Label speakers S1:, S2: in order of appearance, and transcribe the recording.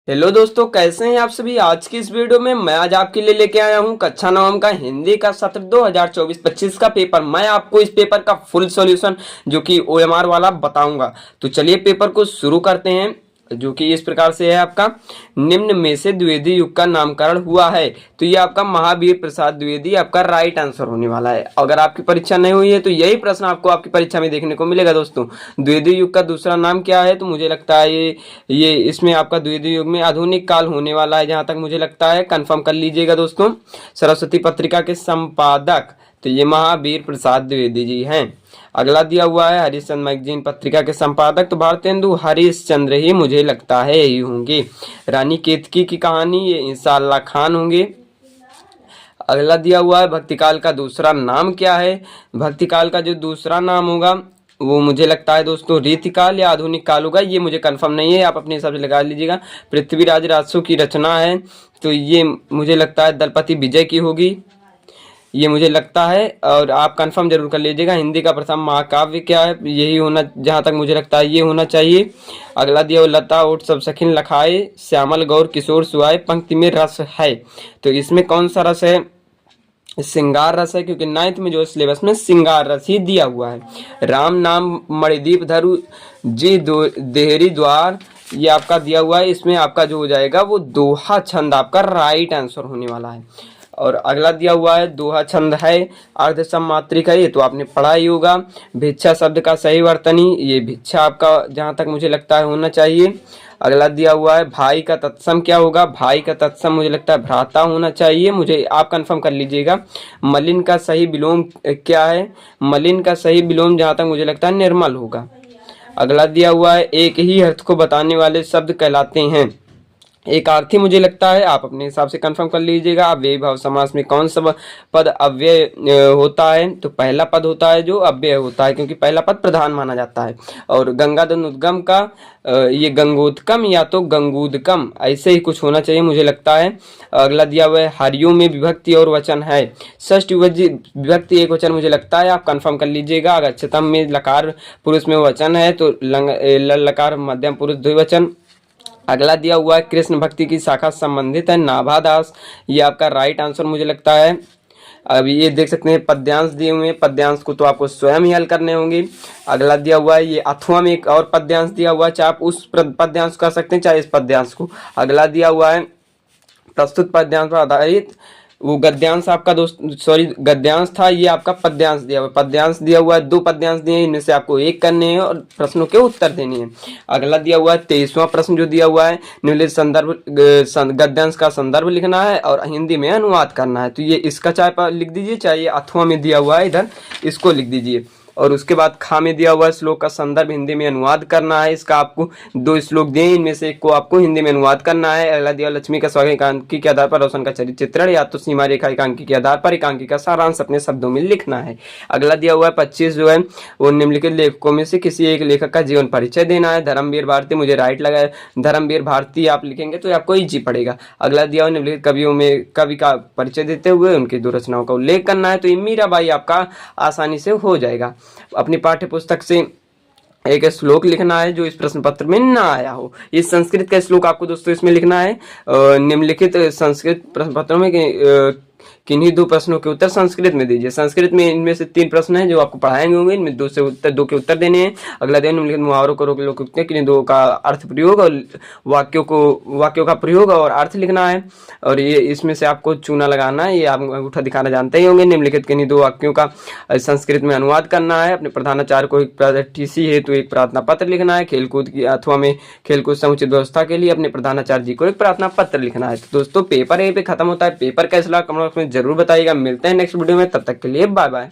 S1: Hello दोस्तों, कैसे हैं आप सभी। आज की इस वीडियो में मैं आज आपके लिए लेके आया हूं कक्षा नवम का हिंदी का सत्र 2024-25 का पेपर। मैं आपको इस पेपर का फुल सॉल्यूशन जो कि ओएमआर वाला बताऊंगा। तो चलिए पेपर को शुरू करते हैं, जो कि इस प्रकार से है। आपका निम्न में से द्विवेदी युग का नामकरण हुआ है। तो ये आपका महावीर प्रसाद द्विवेदी आपका राइट आंसर होने वाला है। अगर आपकी परीक्षा नहीं हुई है तो यही प्रश्न आपको आपकी परीक्षा में देखने को मिलेगा। दोस्तों, द्विवेदी युग का दूसरा नाम क्या है? तो मुझे लगता है ये इसमें आपका द्विवेदी युग में आधुनिक काल होने वाला है, जहां तक मुझे लगता है। कंफर्म कर लीजिएगा दोस्तों। सरस्वती पत्रिका के संपादक तो ये महावीर प्रसाद द्विवेदी जी हैं। अगला दिया हुआ है हरिश्चंद्र मैगजीन पत्रिका के संपादक तो भारतेंदु हरिश्चंद्र ही मुझे लगता है यही होंगे। रानी केतकी की कहानी ये इंशाअल्लाह खान होंगे। अगला दिया हुआ है भक्तिकाल का दूसरा नाम क्या है? भक्तिकाल का जो दूसरा नाम होगा वो मुझे लगता है दोस्तों रीतिकाल या आधुनिक काल होगा। ये मुझे कंफर्म नहीं है, आप अपने हिसाब से लगा लीजिएगा। पृथ्वीराज राजसू की रचना है तो ये मुझे लगता है दलपति विजय की होगी, ये मुझे लगता है। और आप कंफर्म जरूर कर लीजिएगा। हिंदी का प्रथम महाकाव्य क्या है? यही होना, जहाँ तक मुझे लगता है ये होना चाहिए। अगला दिया हुआ लता ओट सब सखिन लखाए श्यामल गौर किशोर सुहाए पंक्ति में रस है। तो इसमें कौन सा रस है? श्रृंगार रस है, क्योंकि 9th में जो सिलेबस में श्रृंगार रस ही दिया हुआ है। राम नाम मणिदीप धरु जी देहरी द्वार ये आपका दिया हुआ है। इसमें आपका जो हो जाएगा वो दोहा छंद आपका राइट आंसर होने वाला है। और अगला दिया हुआ है दोहा छंद है अर्ध सम्मात्रिका, ये तो आपने पढ़ा ही होगा। भिक्षा शब्द का सही वर्तनी, ये भिक्षा आपका जहां तक मुझे लगता है होना चाहिए। अगला दिया हुआ है भाई का तत्सम क्या होगा? भाई का तत्सम मुझे लगता है भ्राता होना चाहिए, मुझे आप कंफर्म कर लीजिएगा। मलिन का सही विलोम क्या है? मलिन का सही विलोम जहां तक मुझे लगता है निर्मल होगा। अगला दिया हुआ है एक ही अर्थ को बताने वाले शब्द कहलाते हैं एक आर्थी, मुझे लगता है आप अपने हिसाब से कंफर्म कर लीजिएगा। अव्ययी भाव समास में कौन सा पद अव्यय होता है? तो पहला पद होता है जो अव्यय होता है, क्योंकि पहला पद प्रधान माना जाता है। और गंगाधर उद्गम का ये गंगोदकम या तो गंगूदकम ऐसे ही कुछ होना चाहिए मुझे लगता है। अगला दिया हुआ है हरियो में विभक्ति और वचन है। षष्ठी विभक्ति एक वचन मुझे लगता है, आप कंफर्म कर लीजिएगा। अगर अक्षतम में लकार पुरुष में वचन है तो लकार मध्यम पुरुष द्विवचन। अगला दिया हुआ है कृष्ण भक्ति की शाखा संबंधित है नाभादास, ये आपका राइट आंसर मुझे लगता है। अब ये देख सकते हैं पद्यांश दिए हुए हैं, पद्यांश को तो आपको स्वयं ही हल करने होंगे। अगला दिया हुआ है ये अथवा में एक और पद्यांश दिया हुआ है, चाहे आप उस पद्यांश कर सकते हैं चाहे इस पद्यांश को। अगला दिया हुआ है प्रस्तुत पद्यांश पर आधारित, वो गद्यांश आपका दोस्त सॉरी गद्यांश था, ये आपका पद्यांश दिया हुआ है। पद्यांश दिया हुआ है, 2 पद्यांश दिए हैं, इनमें से आपको एक करने हैं और प्रश्नों के उत्तर देने हैं। अगला दिया हुआ है 23वां प्रश्न जो दिया हुआ है निम्नलिखित संदर्भ गद्यांश का संदर्भ लिखना है और हिंदी में अनुवाद करना है। तो ये इसका चाहे लिख दीजिए, चाहे ये अथवा में दिया हुआ है इधर इसको लिख दीजिए। और उसके बाद खा में दिया हुआ श्लोक का संदर्भ हिंदी में अनुवाद करना है। इसका आपको 2 श्लोक दिए, इनमें से एक को आपको हिंदी में अनुवाद करना है। अगला दिया लक्ष्मी का स्वागत एकांकी के आधार पर रोशन का चरित्र चित्रण या तो सीमा रेखा एकांकी के आधार पर एकांकी का सारांश अपने शब्दों में लिखना है। अगला दिया हुआ है 25 जो है वो निम्नलिखित लेखकों में से किसी एक लेखक का जीवन परिचय देना है। धर्मवीर भारती मुझे राइट लगा है, धर्मवीर भारती आप लिखेंगे तो आपको इजी पड़ेगा। अगला दिया हुआ निम्नलिखित कवियों में कवि का परिचय देते हुए उनकी 2 रचनाओं का उल्लेख करना है। तो ये मीराबाई आपका आसानी से हो जाएगा। अपनी पाठ्य पुस्तक से एक श्लोक लिखना है जो इस प्रश्न पत्र में ना आया हो। ये संस्कृत का श्लोक आपको दोस्तों इसमें लिखना है। निम्नलिखित संस्कृत प्रश्न पत्रों में किन्हीं 2 प्रश्नों के उत्तर संस्कृत में दीजिए। संस्कृत में इनमें से 3 प्रश्न हैं जो आपको पढ़ाएंगे होंगे, इनमें 2 के उत्तर देने हैं। अगला दिन निम्नलिखित मुहावरों को रोक किन्हीं 2 का अर्थ प्रयोग और वाक्यों का प्रयोग और अर्थ लिखना है। और ये इसमें से आपको चूना लगाना है, ये आप अंगूठा दिखाना जानते ही होंगे। निम्नलिखित किन्हीं 2 वाक्यों का संस्कृत में अनुवाद करना है। अपने प्रधानाचार्य को एक टीसी हेतु एक प्रार्थना पत्र लिखना है। खेलकूद की अथवा में खेलकूद समुचित व्यवस्था के लिए अपने प्रधानाचार्य जी को एक प्रार्थना पत्र लिखना है। तो दोस्तों पेपर यहीं पे खत्म होता है। पेपर कैसा लगा कमेंट बॉक्स में जरूर बताइएगा। मिलते हैं नेक्स्ट वीडियो में, तब तक के लिए बाय बाय।